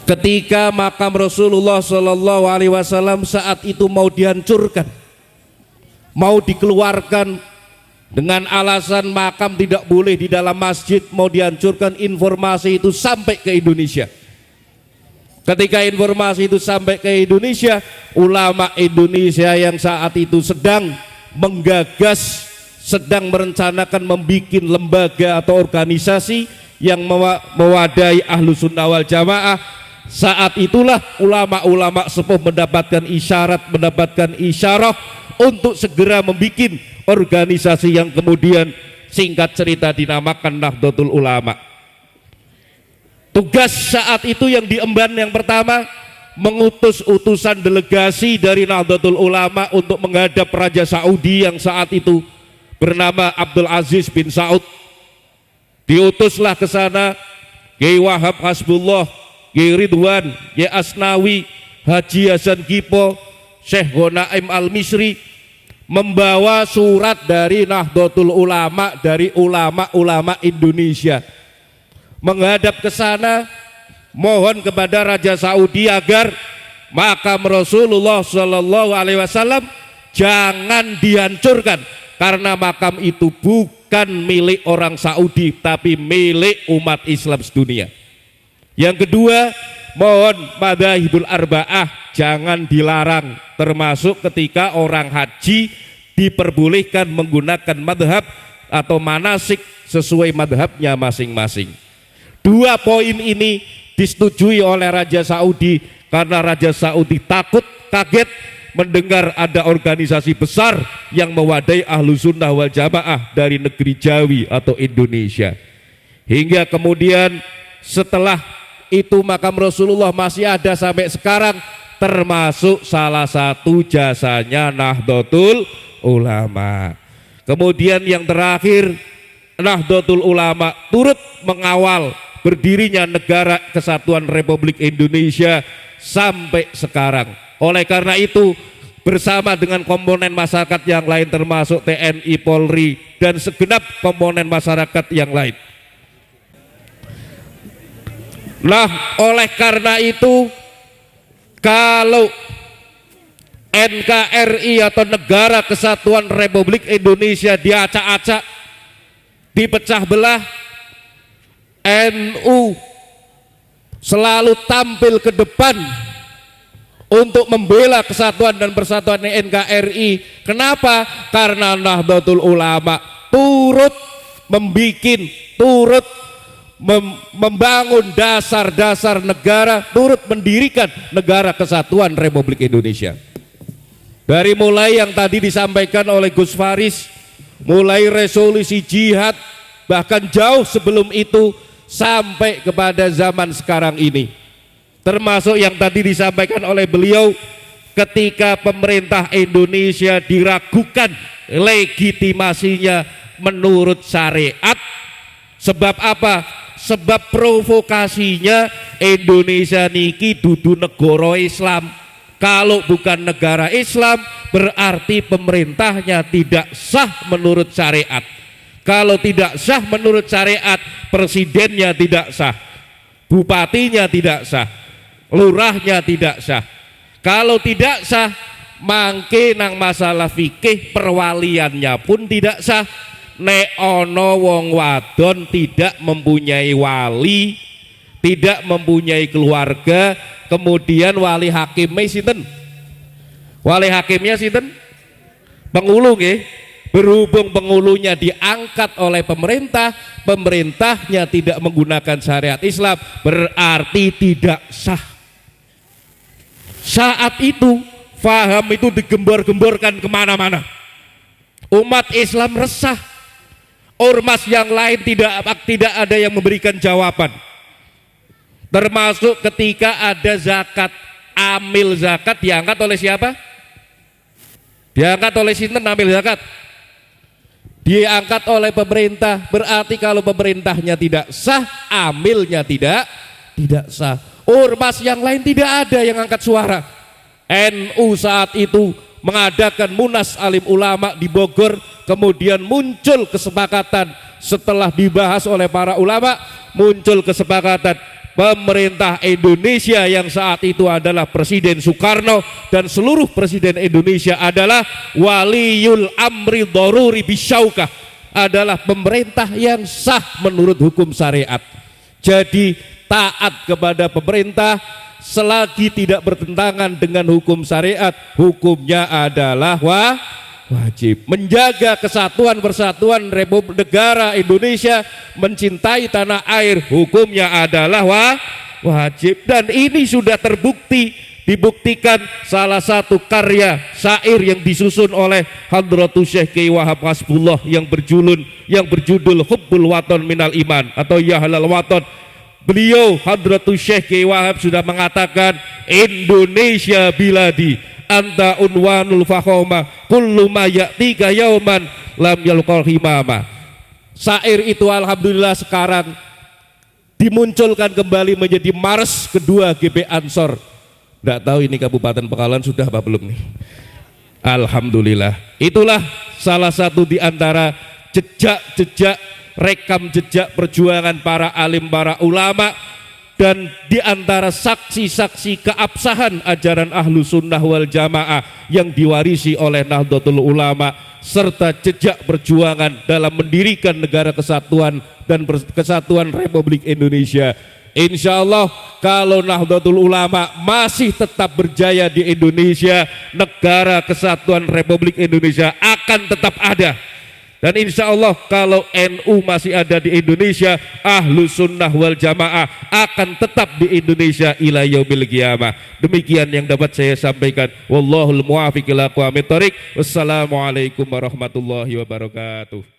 ketika makam Rasulullah Shallallahu Alaihi Wasallam saat itu mau dihancurkan, mau dikeluarkan dengan alasan makam tidak boleh di dalam masjid, mau dihancurkan. Informasi itu sampai ke Indonesia. Ketika informasi itu sampai ke Indonesia, ulama Indonesia yang saat itu sedang menggagas, sedang merencanakan membuat lembaga atau organisasi yang mewadahi Ahlus Sunnah wal Jamaah. Saat itulah ulama-ulama sepuh mendapatkan isyarat, mendapatkan isyarah untuk segera membuat organisasi yang kemudian singkat cerita dinamakan Nahdlatul Ulama. Tugas saat itu yang diemban yang pertama, mengutus utusan delegasi dari Nahdlatul Ulama untuk menghadap Raja Saudi yang saat itu bernama Abdul Aziz bin Saud. Diutuslah ke sana Kiai Wahab Hasbullah, Kiai Ridwan, Kiai Asnawi, Haji Hasan Kipo, Syekh Ghonaim Al-Misri, membawa surat dari Nahdlatul Ulama, dari ulama-ulama Indonesia, menghadap ke sana, mohon kepada Raja Saudi agar makam Rasulullah Shallallahu Alaihi Wasallam jangan dihancurkan, karena makam itu bukan milik orang Saudi tapi milik umat Islam sedunia. Yang kedua, mohon madzhabul arba'ah jangan dilarang, termasuk ketika orang haji diperbolehkan menggunakan madhab atau manasik sesuai madhabnya masing-masing. Dua poin ini disetujui oleh Raja Saudi karena Raja Saudi takut, kaget mendengar ada organisasi besar yang mewadahi Ahlus Sunnah wal Jamaah dari negeri Jawi atau Indonesia. Hingga kemudian setelah itu makam Rasulullah masih ada sampai sekarang, termasuk salah satu jasanya Nahdlatul Ulama. Kemudian yang terakhir, Nahdlatul Ulama turut mengawal berdirinya Negara Kesatuan Republik Indonesia sampai sekarang. Oleh karena itu, bersama dengan komponen masyarakat yang lain termasuk TNI, Polri, dan segenap komponen masyarakat yang lain. Nah, oleh karena itu, kalau NKRI atau Negara Kesatuan Republik Indonesia diacak-acak, dipecah belah, NU selalu tampil ke depan untuk membela kesatuan dan persatuan NKRI. Kenapa? Karena Nahdlatul Ulama turut membangun dasar-dasar negara, turut mendirikan Negara Kesatuan Republik Indonesia. Dari mulai yang tadi disampaikan oleh Gus Faris, mulai resolusi jihad, bahkan jauh sebelum itu sampai kepada zaman sekarang ini, termasuk yang tadi disampaikan oleh beliau ketika pemerintah Indonesia diragukan legitimasinya menurut syariat. Sebab apa? Sebab provokasinya Indonesia niki dudu negara Islam. Kalau bukan negara Islam berarti pemerintahnya tidak sah menurut syariat. Kalau tidak sah menurut syariat, presidennya tidak sah, bupatinya tidak sah, lurahnya tidak sah. Kalau tidak sah, mangke nang masalah fikih perwaliannya pun tidak sah. Nek ono wong wadon tidak mempunyai wali, tidak mempunyai keluarga, kemudian wali hakimnya sinten? Wali hakimnya sinten? Pengulu nggih. Berhubung pengulunya diangkat oleh pemerintah, pemerintahnya tidak menggunakan syariat Islam, berarti tidak sah. Saat itu faham itu digembor-gemborkan kemana-mana. Umat Islam resah. Ormas yang lain tidak ada yang memberikan jawaban. Termasuk ketika ada zakat, amil zakat diangkat oleh siapa? Diangkat oleh sinten amil zakat? Diangkat oleh pemerintah. Berarti kalau pemerintahnya tidak sah, amilnya tidak sah. Ormas yang lain tidak ada yang angkat suara. NU saat itu mengadakan Munas Alim Ulama di Bogor, kemudian muncul kesepakatan setelah dibahas oleh para ulama, muncul kesepakatan pemerintah Indonesia yang saat itu adalah Presiden Soekarno dan seluruh presiden Indonesia adalah waliyul amri dharuri bisyaukah, adalah pemerintah yang sah menurut hukum syariat. Jadi taat kepada pemerintah selagi tidak bertentangan dengan hukum syariat, hukumnya adalah wajib. Menjaga kesatuan persatuan Republik Negara Indonesia, mencintai tanah air, hukumnya adalah wajib. Dan ini sudah terbukti, dibuktikan salah satu karya syair yang disusun oleh Hadratus Syekh Kiai Wahab Hasbullah yang berjudul Hubbul Waton Minal Iman atau Ya Halal Waton. Beliau Hadratus Syekh Kiai Wahab sudah mengatakan, Indonesia biladi anta unwanul fakhoma kullu ma ya'tika yauman lam yalqal himama. Syair itu alhamdulillah sekarang dimunculkan kembali menjadi Mars kedua GB Ansor. Tidak tahu ini Kabupaten Pekalongan sudah apa belum nih. Alhamdulillah. Itulah salah satu di antara jejak-jejak, rekam jejak perjuangan para alim, para ulama, dan di antara saksi-saksi keabsahan ajaran ahlu sunnah wal jamaah yang diwarisi oleh Nahdlatul Ulama, serta jejak perjuangan dalam mendirikan negara kesatuan dan kesatuan Republik Indonesia. Insya Allah kalau Nahdlatul Ulama masih tetap berjaya di Indonesia, negara kesatuan Republik Indonesia akan tetap ada. Dan insya Allah kalau NU masih ada di Indonesia, ahlu sunnah wal jamaah akan tetap di Indonesia ila yaumil qiyamah. Demikian yang dapat saya sampaikan. Wallahul muwaffiq ila aqwamit thoriq. Wassalamualaikum warahmatullahi wabarakatuh.